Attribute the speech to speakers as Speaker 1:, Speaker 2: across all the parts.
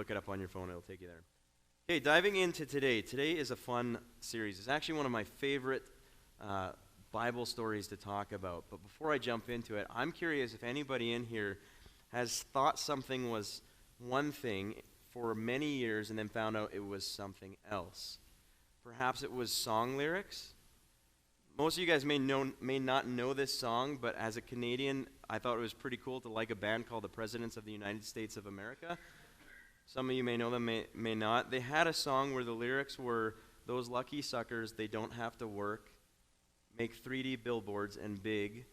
Speaker 1: Look it up on your phone, it'll take you there. Okay, diving into today. Today is a fun series. It's actually one of my favorite Bible stories to talk about. But before I jump into it, I'm curious if anybody in here has thought something was one thing for many years and then found out it was something else. Perhaps it was song lyrics. Most of you guys may not know this song, but as a Canadian, I thought it was pretty cool to like a band called the Presidents of the United States of America. Some of you may know them, may not. They had a song where the lyrics were, "Those lucky suckers, they don't have to work, make 3D billboards and big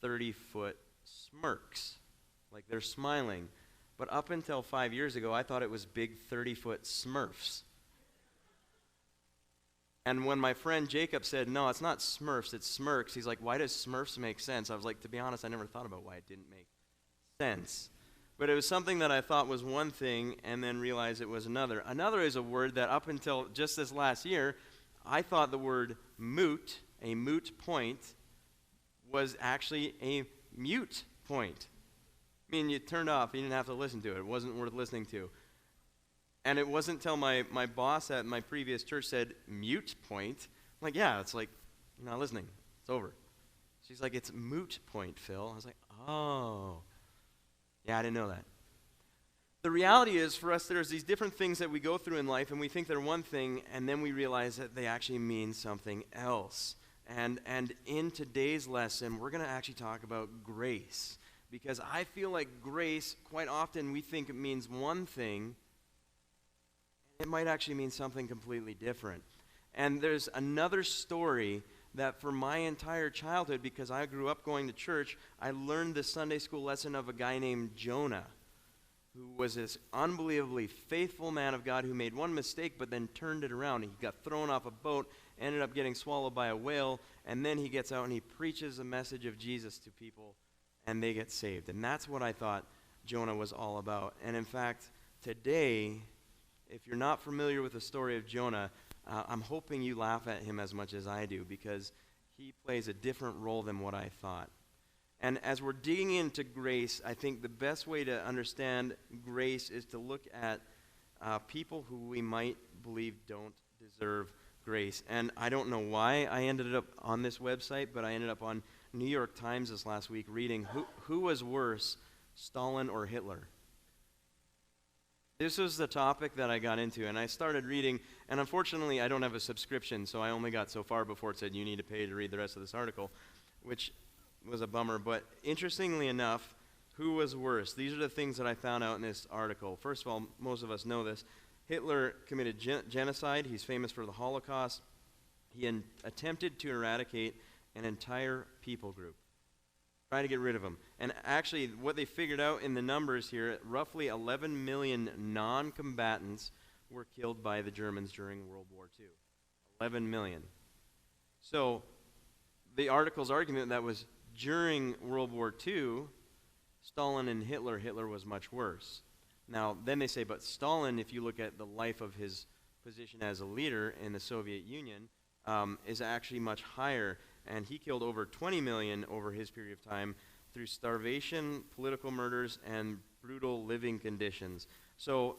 Speaker 1: 30-foot smirks." Like they're smiling. But up until 5 years ago, I thought it was big 30-foot Smurfs. And when my friend Jacob said, "No, it's not Smurfs, it's Smirks," he's like, "Why does Smurfs make sense?" I was like, to be honest, I never thought about why it didn't make sense. But it was something that I thought was one thing and then realized it was another. Another is a word that up until just this last year, I thought the word moot, a moot point, was actually a mute point. I mean, you turned off, you didn't have to listen to it. It wasn't worth listening to. And it wasn't until my boss at my previous church said, "Mute point." I'm like, yeah, it's like, you're not listening. It's over. She's like, "It's moot point, Phil." I was like, oh. Yeah, I didn't know that. The reality is, for us, there's these different things that we go through in life, and we think they're one thing, and then we realize that they actually mean something else. And in today's lesson, we're going to actually talk about grace. Because I feel like grace, quite often, we think it means one thing, it might actually mean something completely different. And there's another story that for my entire childhood, because I grew up going to church, I learned the Sunday school lesson of a guy named Jonah, who was this unbelievably faithful man of God who made one mistake but then turned it around. He got thrown off a boat, ended up getting swallowed by a whale, and then he gets out and he preaches a message of Jesus to people, and they get saved. And that's what I thought Jonah was all about. And in fact, today, if you're not familiar with the story of Jonah, I'm hoping you laugh at him as much as I do, because he plays a different role than what I thought. And as we're digging into grace, I think the best way to understand grace is to look at people who we might believe don't deserve grace. And I don't know why I ended up on this website, but I ended up on New York Times this last week reading who was worse, Stalin or Hitler? This was the topic that I got into, and I started reading, and unfortunately I don't have a subscription, so I only got so far before it said you need to pay to read the rest of this article, which was a bummer. But interestingly enough, who was worse? These are the things that I found out in this article. First of all, most of us know this. Hitler committed genocide. He's famous for the Holocaust. He attempted to eradicate an entire people group. Try to get rid of them. And actually, what they figured out in the numbers here, roughly 11 million non-combatants were killed by the Germans during World War II. 11 million. So, the article's argument that was during World War II, Stalin and Hitler was much worse. Now, then they say, but Stalin, if you look at the life of his position as a leader in the Soviet Union, is actually much higher. And he killed over 20 million over his period of time through starvation, political murders, and brutal living conditions. So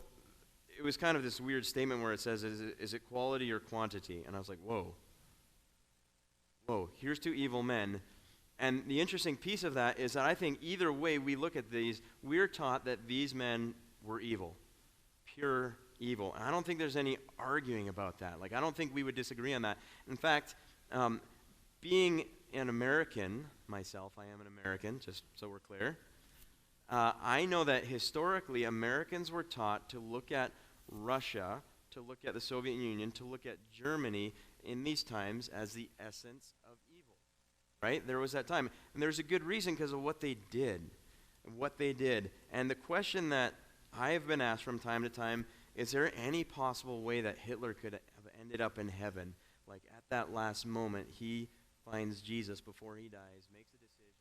Speaker 1: it was kind of this weird statement where it says, is it quality or quantity? And I was like, whoa, here's two evil men. And the interesting piece of that is that I think either way we look at these, we're taught that these men were evil, pure evil. And I don't think there's any arguing about that. Like, I don't think we would disagree on that. In fact, being an American myself, I am an American, just so we're clear, I know that historically Americans were taught to look at Russia, to look at the Soviet Union, to look at Germany in these times as the essence of evil, right? There was that time. And there's a good reason because of what they did. And the question that I have been asked from time to time, is there any possible way that Hitler could have ended up in heaven? Like at that last moment, he finds Jesus before he dies, makes a decision,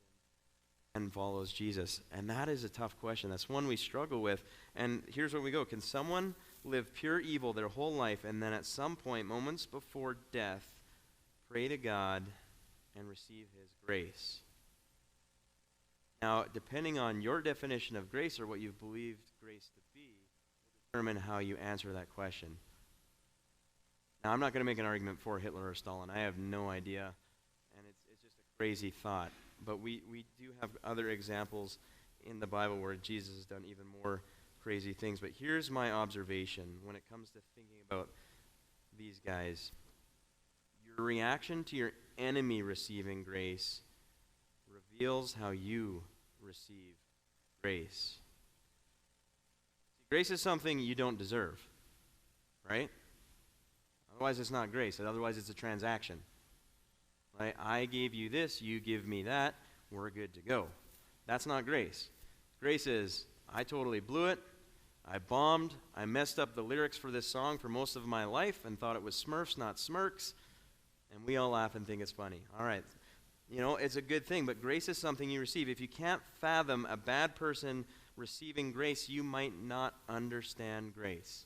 Speaker 1: and follows Jesus. And that is a tough question. That's one we struggle with. And here's where we go. Can someone live pure evil their whole life and then at some point, moments before death, pray to God and receive his grace? Now, depending on your definition of grace or what you've believed grace to be, will determine how you answer that question. Now, I'm not going to make an argument for Hitler or Stalin. I have no idea, and it's just a crazy thought. But we do have other examples in the Bible where Jesus has done even more crazy things. But here's my observation when it comes to thinking about these guys. Your reaction to your enemy receiving grace reveals how you receive grace. Grace is something you don't deserve, right? Otherwise, it's not grace. Otherwise, it's a transaction. Right? I gave you this, you give me that, we're good to go. That's not grace. Grace is, I totally blew it, I bombed, I messed up the lyrics for this song for most of my life and thought it was Smurfs, not Smirks, and we all laugh and think it's funny. All right. You know, it's a good thing, but grace is something you receive. If you can't fathom a bad person receiving grace, you might not understand grace.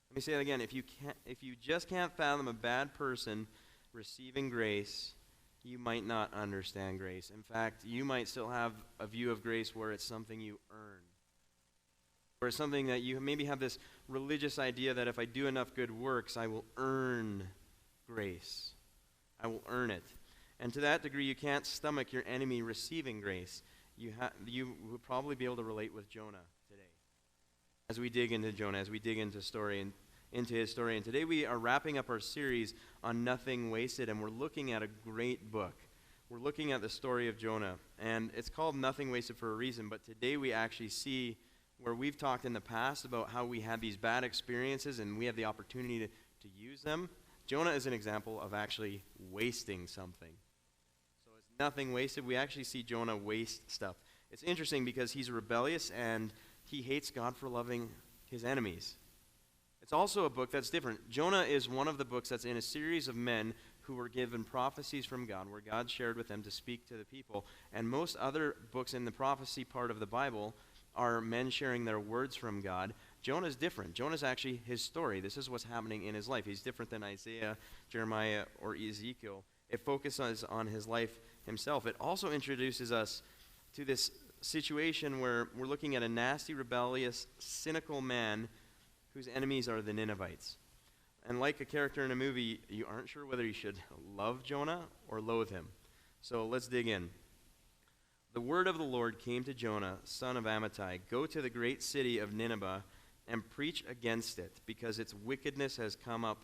Speaker 1: Let me say that again. If you just can't fathom a bad person receiving grace, you might not understand grace. In fact, you might still have a view of grace where it's something you earn. Or it's something that you maybe have this religious idea that if I do enough good works, I will earn grace. I will earn it. And to that degree, you can't stomach your enemy receiving grace. You would probably be able to relate with Jonah today. As we dig into Jonah, as we dig into his story. And today we are wrapping up our series on Nothing Wasted, and we're looking at a great book. We're looking at the story of Jonah, and it's called Nothing Wasted for a reason, but today we actually see where we've talked in the past about how we had these bad experiences and we have the opportunity to use them. Jonah is an example of actually wasting something. So it's nothing wasted. We actually see Jonah waste stuff. It's interesting because he's rebellious and he hates God for loving his enemies. It's also a book that's different. Jonah is one of the books that's in a series of men who were given prophecies from God, where God shared with them to speak to the people. And most other books in the prophecy part of the Bible are men sharing their words from God. Jonah's different. Jonah's actually his story. This is what's happening in his life. He's different than Isaiah, Jeremiah, or Ezekiel. It focuses on his life himself. It also introduces us to this situation where we're looking at a nasty, rebellious, cynical man whose enemies are the Ninevites. And like a character in a movie, you aren't sure whether you should love Jonah or loathe him. So let's dig in. The word of the Lord came to Jonah, son of Amittai. Go to the great city of Nineveh and preach against it, because its wickedness has come up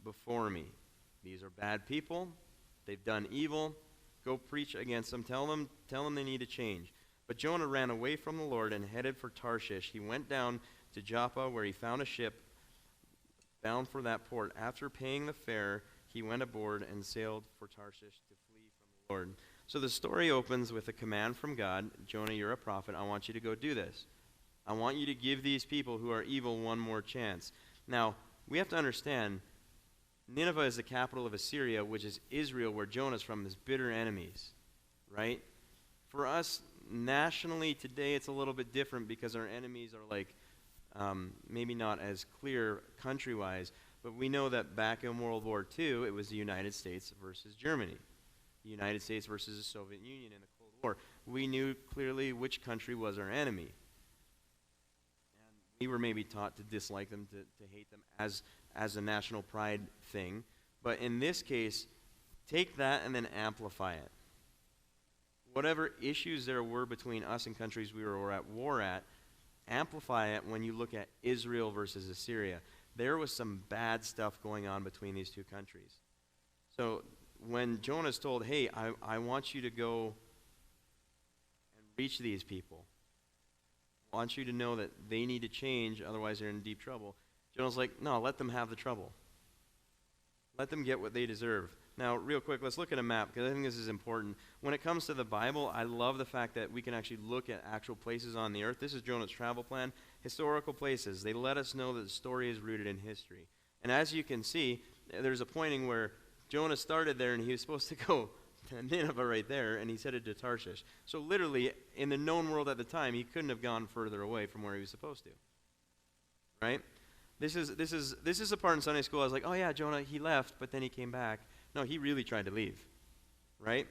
Speaker 1: before me. These are bad people. They've done evil. Go preach against them. Tell them they need to change. But Jonah ran away from the Lord and headed for Tarshish. He went down to Joppa, where he found a ship bound for that port. After paying the fare, he went aboard and sailed for Tarshish to flee from the Lord. So the story opens with a command from God. Jonah, you're a prophet. I want you to go do this. I want you to give these people who are evil one more chance. Now, we have to understand, Nineveh is the capital of Assyria, which is Israel, where Jonah's from, his bitter enemies, right? For us, nationally today, it's a little bit different because our enemies are like, maybe not as clear country-wise, but we know that back in World War II, it was the United States versus Germany. The United States versus the Soviet Union in the Cold War. We knew clearly which country was our enemy. And we were maybe taught to dislike them, to hate them as a national pride thing. But in this case, take that and then amplify it. Whatever issues there were between us and countries we were at war at, amplify it when you look at Israel versus Assyria. There was some bad stuff going on between these two countries. So when Jonah's told, hey, I want you to go and reach these people, I want you to know that they need to change, otherwise they're in deep trouble. Jonah's like, no, let them have the trouble. Let them get what they deserve. Now, real quick, let's look at a map, because I think this is important. When it comes to the Bible, I love the fact that we can actually look at actual places on the earth. This is Jonah's travel plan. Historical places. They let us know that the story is rooted in history. And as you can see, there's a pointing where Jonah started there, and he was supposed to go to Nineveh right there, and he's headed to Tarshish. So literally, in the known world at the time, he couldn't have gone further away from where he was supposed to. Right? This is a part in Sunday school I was like, oh yeah, Jonah, he left, but then he came back. No, he really tried to leave, right?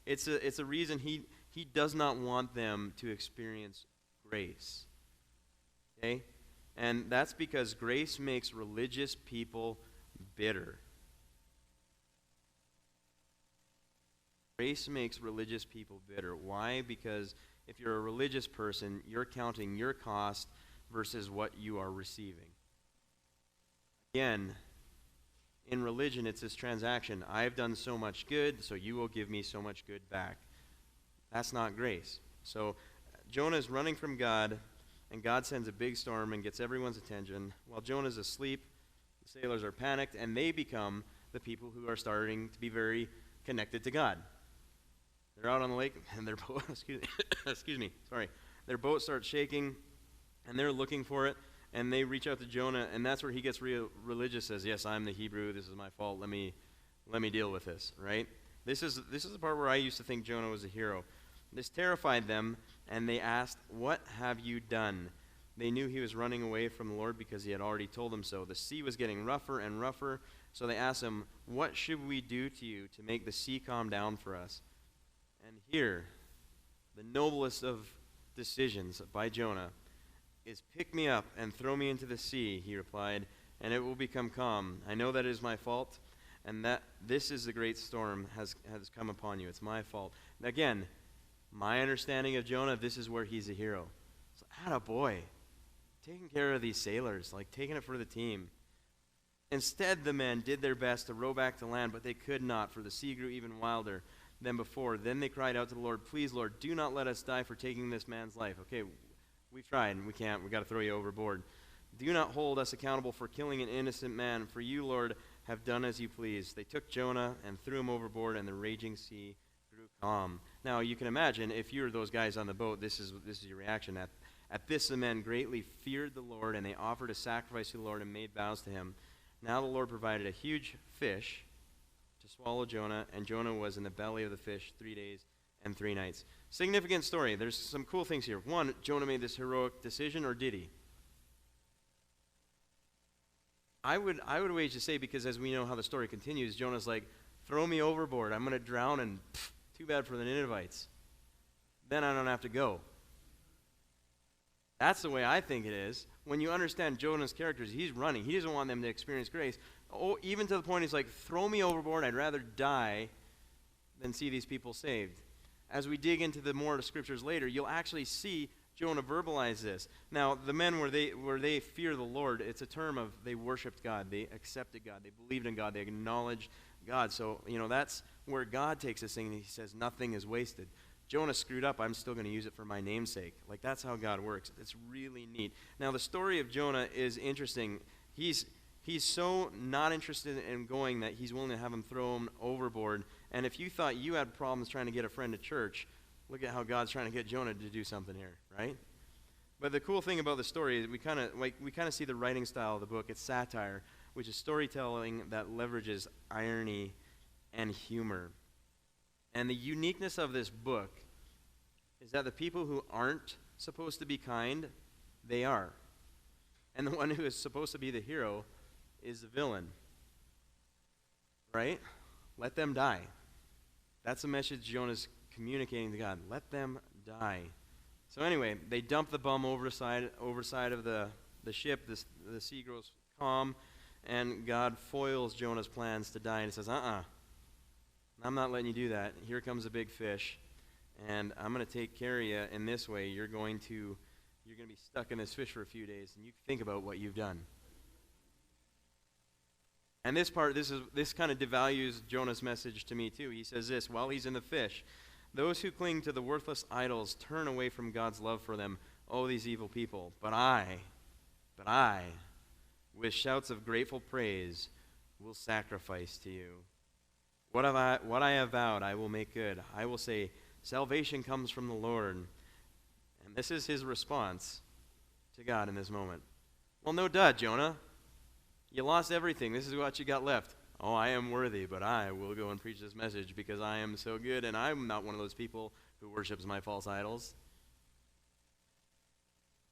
Speaker 1: It's a reason he does not want them to experience grace. Okay? And that's because grace makes religious people bitter. Grace makes religious people bitter. Why? Because if you're a religious person, you're counting your cost versus what you are receiving. Again, in religion, it's this transaction. I've done so much good, so you will give me so much good back. That's not grace. So Jonah is running from God, and God sends a big storm and gets everyone's attention. While Jonah's asleep, the sailors are panicked, and they become the people who are starting to be very connected to God. They're out on the lake, and their boat, their boat starts shaking, and they're looking for it, and they reach out to Jonah, and that's where he gets real religious, says, yes, I'm the Hebrew, this is my fault, let me deal with this, right? This is the part where I used to think Jonah was a hero. This terrified them, and they asked, what have you done? They knew he was running away from the Lord because he had already told them so. The sea was getting rougher and rougher, so they asked him, what should we do to you to make the sea calm down for us? And here, the noblest of decisions by Jonah is pick me up and throw me into the sea, he replied, and it will become calm. I know that it is my fault, and that this is the great storm has come upon you. It's my fault. And again, my understanding of Jonah, this is where he's a hero. So, attaboy, taking care of these sailors, like taking it for the team. Instead, the men did their best to row back to land, but they could not, for the sea grew even wilder than before. Then they cried out to the Lord, please, Lord, do not let us die for taking this man's life. Okay, we've tried, and we can't. We've got to throw you overboard. Do not hold us accountable for killing an innocent man, for you, Lord, have done as you please. They took Jonah and threw him overboard, and the raging sea grew calm. Now, you can imagine, if you were those guys on the boat, this is your reaction. At this, the men greatly feared the Lord, and they offered a sacrifice to the Lord and made vows to him. Now the Lord provided a huge fish to swallow Jonah, and Jonah was in the belly of the fish 3 days and 3 nights. Significant story. There's some cool things here. One, Jonah made this heroic decision, or did he? I would wage to say, because as we know how the story continues, Jonah's like, throw me overboard. I'm going to drown, and too bad for the Ninevites. Then I don't have to go. That's the way I think it is. When you understand Jonah's characters, he's running. He doesn't want them to experience grace. Oh, even to the point he's like, throw me overboard. I'd rather die than see these people saved. As we dig into the more of the scriptures later, you'll actually see Jonah verbalize this. Now, the men where they fear the Lord, it's a term of they worshiped God, they accepted God, they believed in God, they acknowledged God. So, that's where God takes this thing and he says, nothing is wasted. Jonah screwed up, I'm still going to use it for my namesake. Like, that's how God works. It's really neat. Now, the story of Jonah is interesting. He's so not interested in going that he's willing to have him throw him overboard. And if you thought you had problems trying to get a friend to church, look at how God's trying to get Jonah to do something here, right? But the cool thing about the story is we kind of see the writing style of the book. It's satire, which is storytelling that leverages irony and humor. And the uniqueness of this book is that the people who aren't supposed to be kind, they are. And the one who is supposed to be the hero is the villain. Right? Let them die. That's the message Jonah's communicating to God. Let them die. So anyway, they dump the bum overside of the ship. The sea grows calm, and God foils Jonah's plans to die, and he says, I'm not letting you do that. Here comes a big fish, and I'm going to take care of you in this way. You're going to be stuck in this fish for a few days, and you think about what you've done. And this kind of devalues Jonah's message to me too. He says this, while he's in the fish, those who cling to the worthless idols turn away from God's love for them. Oh, these evil people. But I, with shouts of grateful praise, will sacrifice to you. What I have vowed, I will make good. I will say, salvation comes from the Lord. And this is his response to God in this moment. Well, no duh, Jonah. You lost everything. This is what you got left. Oh, I am worthy, but I will go and preach this message because I am so good, and I'm not one of those people who worships my false idols.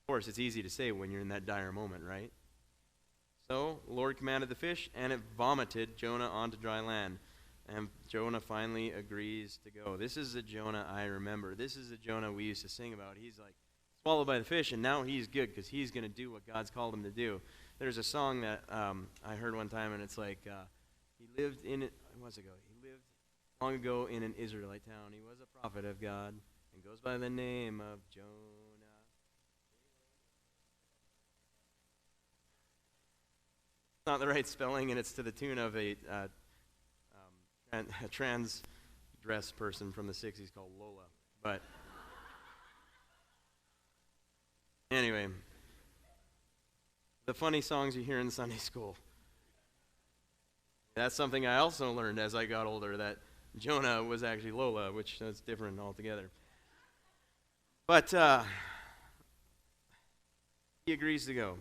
Speaker 1: Of course, it's easy to say when you're in that dire moment, right? So, the Lord commanded the fish, and it vomited Jonah onto dry land. And Jonah finally agrees to go. This is the Jonah I remember. This is the Jonah we used to sing about. He's like, swallowed by the fish, and now he's good because he's going to do what God's called him to do. There's a song that I heard one time, and it's like, he lived in it, what's it go? He lived long ago in an Israelite town. He was a prophet of God and goes by the name of Jonah. Not the right spelling, and it's to the tune of a trans dress person from the 60s called Lola. But anyway, the funny songs you hear in Sunday school. That's something I also learned as I got older, that Jonah was actually Lola, which is different altogether. But he agrees to go.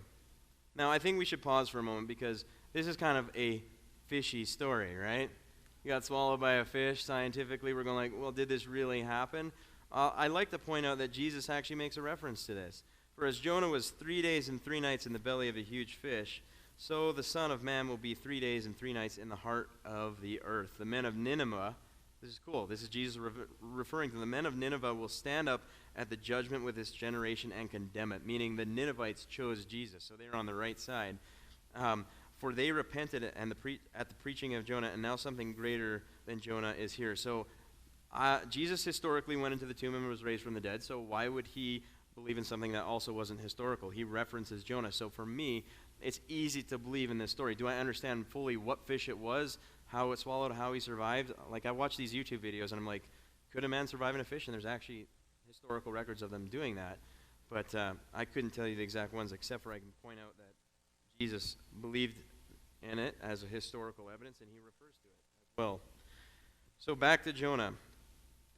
Speaker 1: Now, I think we should pause for a moment because this is kind of a fishy story, right? You got swallowed by a fish. Scientifically, we're going like, well, did this really happen? I'd like to point out that Jesus actually makes a reference to this. For as Jonah was 3 days and 3 nights in the belly of a huge fish, so the Son of Man will be 3 days and 3 nights in the heart of the earth. The men of Nineveh, this is cool, this is Jesus referring to the men of Nineveh will stand up at the judgment with this generation and condemn it, meaning the Ninevites chose Jesus, so they're on the right side. For they repented at the preaching of Jonah, and now something greater than Jonah is here. So Jesus historically went into the tomb and was raised from the dead, so why would he believe in something that also wasn't historical? He references Jonah. So for me, it's easy to believe in this story. Do I understand fully what fish it was, how it swallowed, how he survived? Like, I watch these YouTube videos, and I'm like, could a man survive in a fish? And there's actually historical records of them doing that. But I couldn't tell you the exact ones, except for I can point out that Jesus believed in it as a historical evidence, and he refers to it as well. So back to Jonah.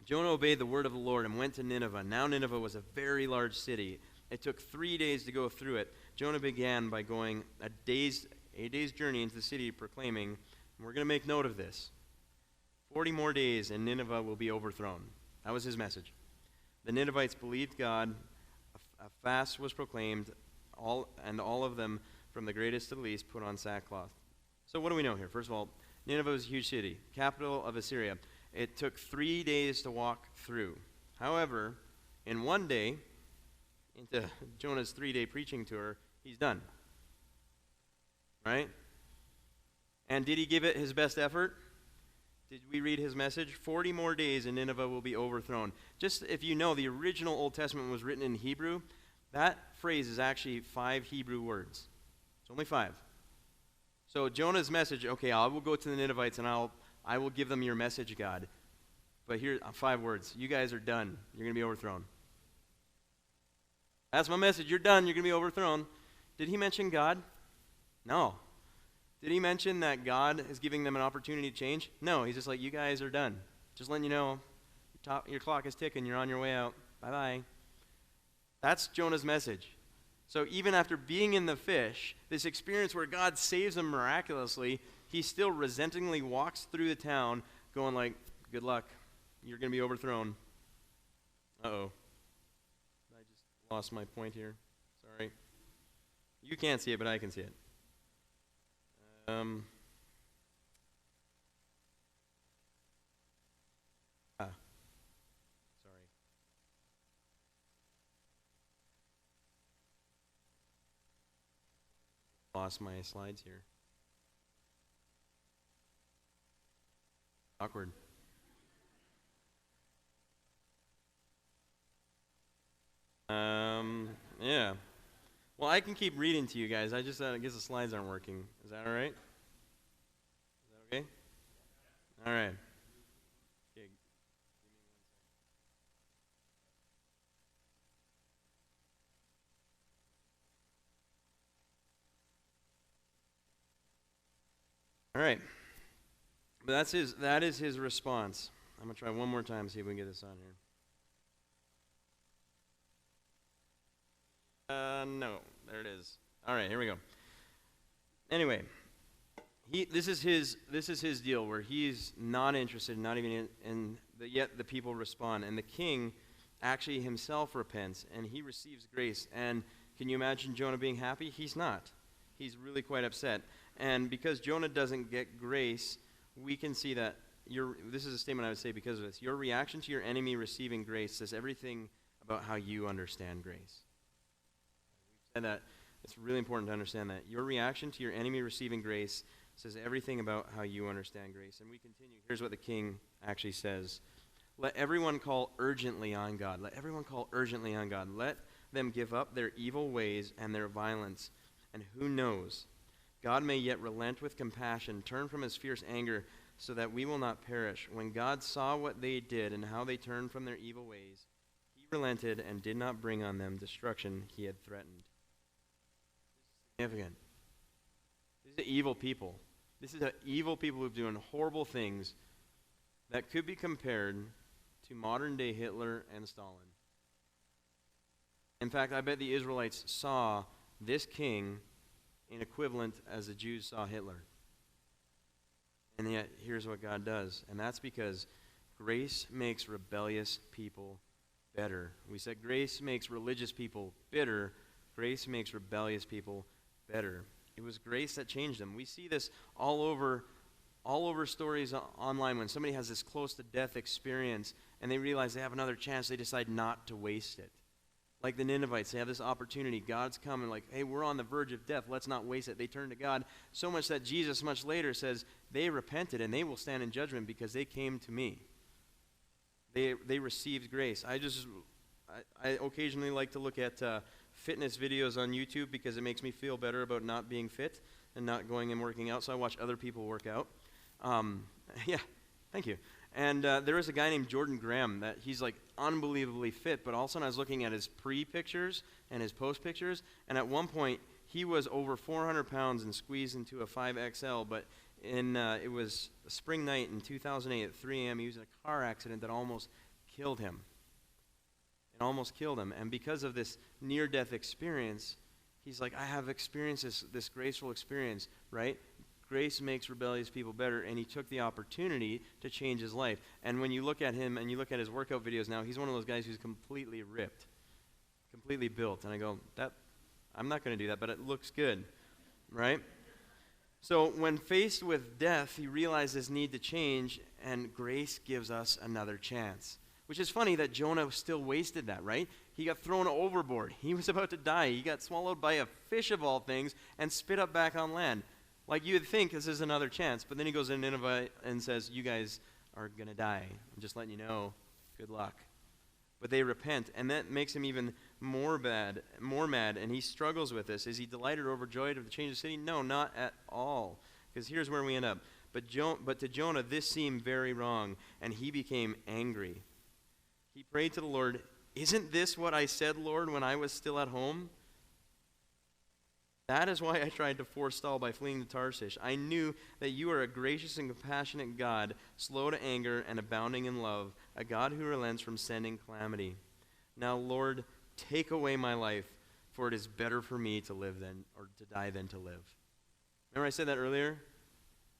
Speaker 1: Jonah obeyed the word of the Lord and went to Nineveh. Now Nineveh was a very large city. It took 3 days to go through it. Jonah began by going a day's journey into the city, proclaiming, and we're going to make note of this, 40 more days and Nineveh will be overthrown. That was his message. The Ninevites believed God. A fast was proclaimed, all of them, from the greatest to the least, put on sackcloth. So what do we know here? First of all, Nineveh was a huge city, capital of Assyria. It took 3 days to walk through. However, in 1 day, into Jonah's 3-day preaching tour, he's done. Right? And did he give it his best effort? Did we read his message? 40 more days and Nineveh will be overthrown. Just if you know, the original Old Testament was written in Hebrew. That phrase is actually 5 Hebrew words. It's only 5. So Jonah's message, okay, I will go to the Ninevites and I will give them your message, God. But here, 5 words. You guys are done. You're going to be overthrown. That's my message. You're done. You're going to be overthrown. Did he mention God? No. Did he mention that God is giving them an opportunity to change? No. He's just like, you guys are done. Just letting you know, your clock is ticking. You're on your way out. Bye-bye. That's Jonah's message. So even after being in the fish, this experience where God saves him miraculously, he still resentingly walks through the town going like, good luck. You're going to be overthrown. Uh-oh. I just lost my point here. Sorry. You can't see it, but I can see it. Sorry. Lost my slides here. Awkward. Yeah. Well, I can keep reading to you guys. I guess the slides aren't working. Is that all right? Is that okay? All right. Okay. All right. But that is his response. I'm going to try one more time, see if we can get this on here. No, there it is. All right, here we go. Anyway, this is his deal where he's not interested, not even yet the people respond, and the king actually himself repents and he receives grace. And can you imagine Jonah being happy? He's not. He's really quite upset. And because Jonah doesn't get grace, we can see that this is a statement I would say because of this. Your reaction to your enemy receiving grace says everything about how you understand grace. said that. It's really important to understand that. Your reaction to your enemy receiving grace says everything about how you understand grace. And we continue. Here's what the king actually says. Let everyone call urgently on God. Let everyone call urgently on God. Let them give up their evil ways and their violence. And who knows, God may yet relent with compassion, turn from his fierce anger, so that we will not perish. When God saw what they did and how they turned from their evil ways, he relented and did not bring on them destruction he had threatened. This is significant. These are evil people. This is evil people who've doing horrible things that could be compared to modern-day Hitler and Stalin. In fact, I bet the Israelites saw this king in equivalent as the Jews saw Hitler. And yet, here's what God does. And that's because grace makes rebellious people better. We said grace makes religious people bitter. Grace makes rebellious people better. It was grace that changed them. We see this all over stories online. When somebody has this close to death experience and they realize they have another chance, they decide not to waste it. Like the Ninevites, they have this opportunity. God's coming like, hey, we're on the verge of death. Let's not waste it. They turn to God so much that Jesus much later says they repented and they will stand in judgment because they came to me. They received grace. I occasionally like to look at fitness videos on YouTube because it makes me feel better about not being fit and not going and working out. So I watch other people work out. Yeah, thank you. And there is a guy named Jordan Graham that he's like unbelievably fit, but all of a sudden I was looking at his pre-pictures and his post-pictures, and at one point he was over 400 pounds and squeezed into a 5XL, but it was a spring night in 2008 at 3 a.m. he was in a car accident that almost killed him. It almost killed him, and because of this near-death experience, he's like, I have experienced this graceful experience, right? Grace makes rebellious people better, and he took the opportunity to change his life. And when you look at him and you look at his workout videos now, he's one of those guys who's completely ripped, completely built. And I go, I'm not going to do that, but it looks good, right? So when faced with death, he realized his need to change, and grace gives us another chance. Which is funny that Jonah still wasted that, right? He got thrown overboard. He was about to die. He got swallowed by a fish of all things and spit up back on land. Like you would think this is another chance, but then he goes to Nineveh and says, you guys are going to die. I'm just letting you know. Good luck. But they repent, and that makes him even more mad, and he struggles with this. Is he delighted or overjoyed of the change of the city? No, not at all. Because here's where we end up. But to Jonah, this seemed very wrong, and he became angry. He prayed to the Lord, isn't this what I said, Lord, when I was still at home? That is why I tried to forestall by fleeing to Tarshish. I knew that you are a gracious and compassionate God, slow to anger and abounding in love, a God who relents from sending calamity. Now, Lord, take away my life, for it is better for me to live than, or to die than to live. Remember I said that earlier?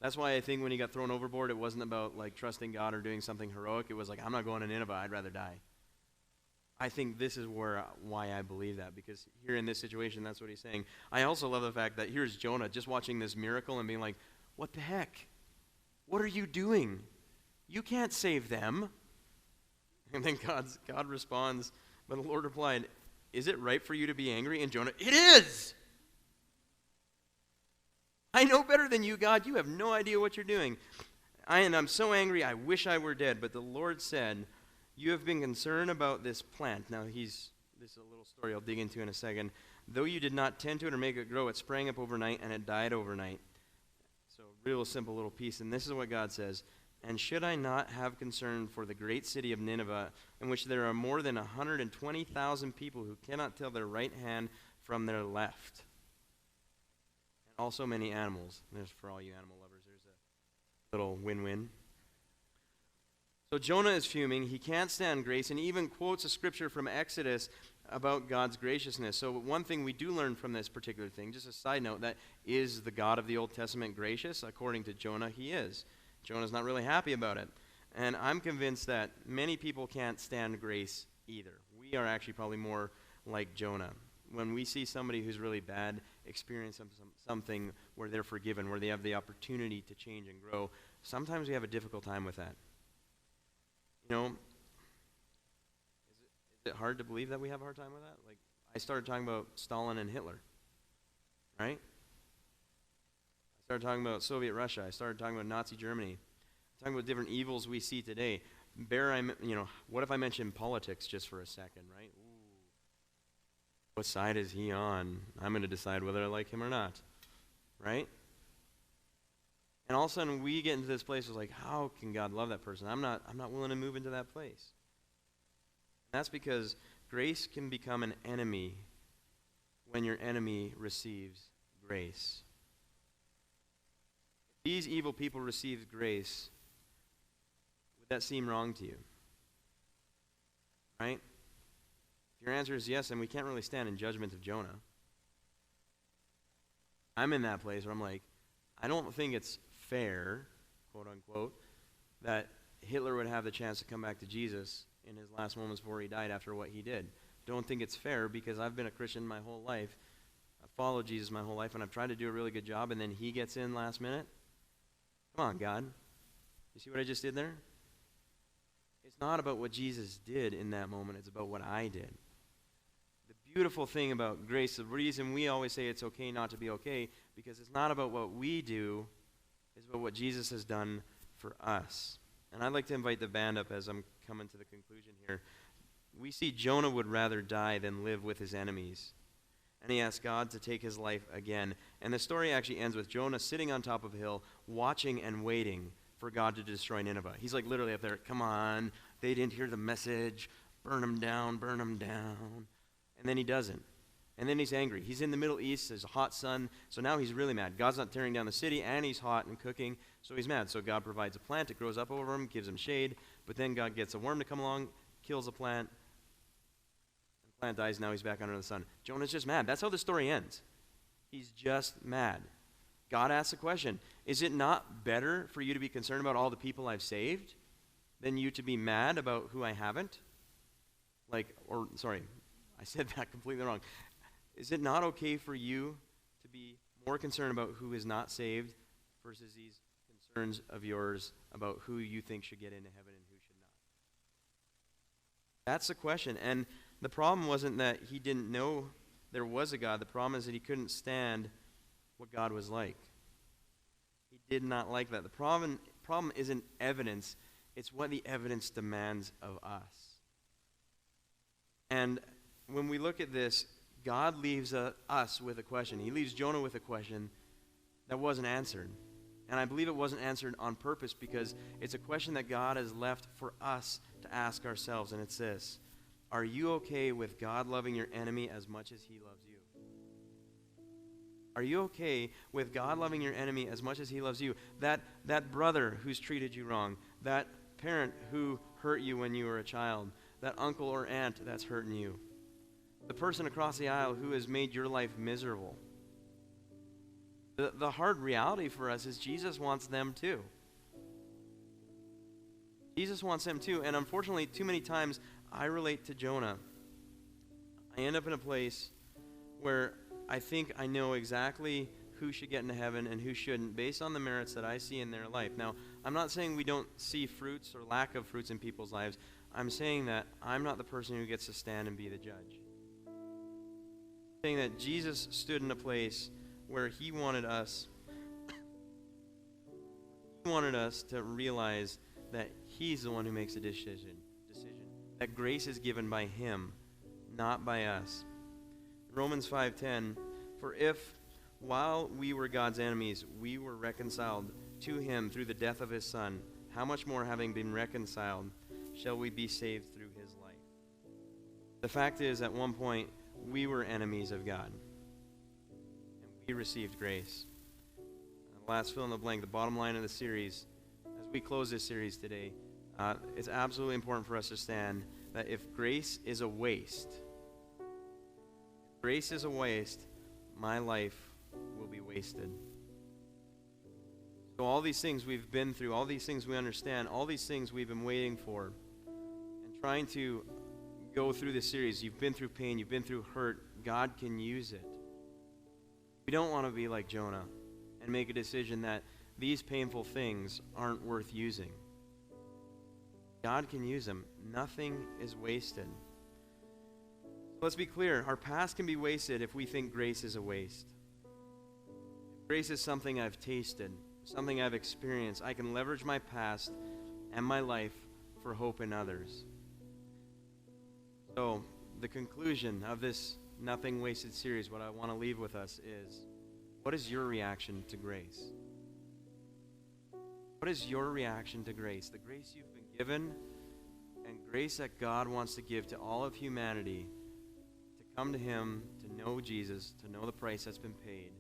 Speaker 1: That's why I think when he got thrown overboard, it wasn't about like trusting God or doing something heroic. It was like, I'm not going to Nineveh, I'd rather die. I think this is why I believe that, because here in this situation, that's what he's saying. I also love the fact that here's Jonah just watching this miracle and being like, what the heck? What are you doing? You can't save them. And then God responds, but the Lord replied, is it right for you to be angry? And Jonah, it is! I know better than you, God. You have no idea what you're doing. I'm so angry, I wish I were dead. But the Lord said, you have been concerned about this plant. Now, this is a little story I'll dig into in a second. Though you did not tend to it or make it grow, it sprang up overnight, and it died overnight. So, real simple little piece. And this is what God says. And should I not have concern for the great city of Nineveh, in which there are more than 120,000 people who cannot tell their right hand from their left? And also many animals. There's for all you animal lovers, there's a little win-win. So Jonah is fuming. He can't stand grace, and he even quotes a scripture from Exodus about God's graciousness. So one thing we do learn from this particular thing, just a side note, that is the God of the Old Testament gracious? According to Jonah, he is. Jonah's not really happy about it. And I'm convinced that many people can't stand grace either. We are actually probably more like Jonah. When we see somebody who's really bad experience something where they're forgiven, where they have the opportunity to change and grow, sometimes we have a difficult time with that. You know, is it hard to believe that we have a hard time with that? Like, I started talking about Stalin and Hitler, right? I started talking about Soviet Russia. I started talking about Nazi Germany. Talking about different evils we see today. What if I mention politics just for a second, right? Ooh. What side is he on? I'm going to decide whether I like him or not, right? And all of a sudden we get into this place of like, how can God love that person? I'm not willing to move into that place. And that's because grace can become an enemy when your enemy receives grace. If these evil people receive grace, would that seem wrong to you? Right? If your answer is yes, then we can't really stand in judgment of Jonah. I'm in that place where I'm like, I don't think it's fair, quote unquote, that Hitler would have the chance to come back to Jesus in his last moments before he died after what he did. Don't think it's fair because I've been a Christian my whole life. I've followed Jesus my whole life, and I've tried to do a really good job, and then he gets in last minute. Come on, God. You see what I just did there? It's not about what Jesus did in that moment. It's about what I did. The beautiful thing about grace, the reason we always say it's okay not to be okay, because it's not about what we do, it's about what Jesus has done for us. And I'd like to invite the band up as I'm coming to the conclusion here. We see Jonah would rather die than live with his enemies. And he asked God to take his life again. And the story actually ends with Jonah sitting on top of a hill, watching and waiting for God to destroy Nineveh. He's like literally up there, come on, they didn't hear the message, burn them down, burn them down. And then he doesn't. And then he's angry. He's in the Middle East, there's a hot sun, so now he's really mad. God's not tearing down the city, and he's hot and cooking, so he's mad. So God provides a plant, it grows up over him, gives him shade, but then God gets a worm to come along, kills the plant, and the plant dies, now he's back under the sun. Jonah's just mad. That's how the story ends. He's just mad. God asks a question, is it not better for you to be concerned about all the people I've saved than you to be mad about who I haven't? I said that completely wrong. Is it not okay for you to be more concerned about who is not saved versus these concerns of yours about who you think should get into heaven and who should not? That's the question. And the problem wasn't that he didn't know there was a God. The problem is that he couldn't stand what God was like. He did not like that. The problem isn't evidence. It's what the evidence demands of us. And when we look at this, God leaves us with a question. He leaves Jonah with a question that wasn't answered. And I believe it wasn't answered on purpose because it's a question that God has left for us to ask ourselves. And it's this: are you okay with God loving your enemy as much as he loves you? Are you okay with God loving your enemy as much as he loves you? That brother who's treated you wrong, that parent who hurt you when you were a child, that uncle or aunt that's hurting you, the person across the aisle who has made your life miserable. The hard reality for us is Jesus wants them too. Jesus wants them too. And unfortunately, too many times, I relate to Jonah. I end up in a place where I think I know exactly who should get into heaven and who shouldn't based on the merits that I see in their life. Now, I'm not saying we don't see fruits or lack of fruits in people's lives. I'm saying that I'm not the person who gets to stand and be the judge. Saying that Jesus stood in a place where he wanted us to realize that he's the one who makes a decision. That grace is given by him, not by us. Romans 5:10, for if while we were God's enemies, we were reconciled to him through the death of his Son, how much more, having been reconciled, shall we be saved through his life? The fact is, at one point, we were enemies of God, and we received grace. Last fill in the blank, the bottom line of the series, as we close this series today, it's absolutely important for us to stand that if grace is a waste, my life will be wasted. So all these things we've been through, all these things we understand, all these things we've been waiting for, and trying to go through this series, you've been through pain, you've been through hurt, God can use it. We don't want to be like Jonah and make a decision that these painful things aren't worth using. God can use them. Nothing is wasted. Let's be clear. Our past can be wasted if we think grace is a waste. If grace is something I've tasted, something I've experienced, I can leverage my past and my life for hope in others. So, the conclusion of this Nothing Wasted series, what I want to leave with us is, what is your reaction to grace? What is your reaction to grace? The grace you've been given and grace that God wants to give to all of humanity to come to Him, to know Jesus, to know the price that's been paid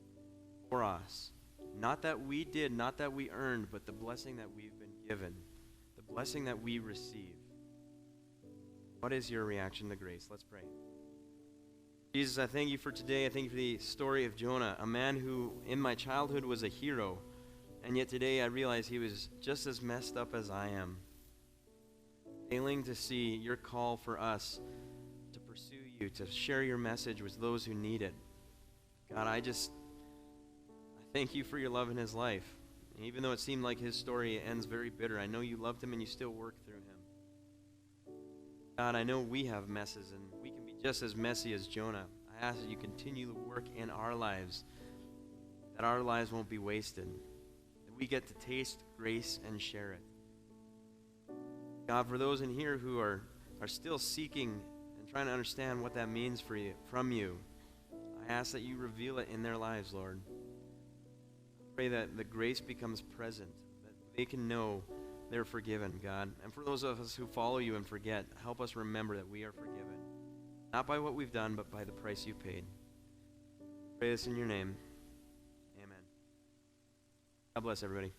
Speaker 1: for us. Not that we did, not that we earned, but the blessing that we've been given, the blessing that we receive. What is your reaction to grace? Let's pray. Jesus, I thank you for today. I thank you for the story of Jonah, a man who in my childhood was a hero, and yet today I realize he was just as messed up as I am, failing to see your call for us to pursue you, to share your message with those who need it. God, I thank you for your love in his life. And even though it seemed like his story ends very bitter, I know you loved him and you still work through him. God, I know we have messes and we can be just as messy as Jonah. I ask that you continue to work in our lives, that our lives won't be wasted, that we get to taste grace and share it. God, for those in here who are still seeking and trying to understand what that means for you, from you, I ask that you reveal it in their lives, Lord. I pray that the grace becomes present, that they can know they're forgiven, God. And for those of us who follow you and forget, help us remember that we are forgiven, not by what we've done, but by the price you paid. I pray this in your name. Amen. God bless everybody.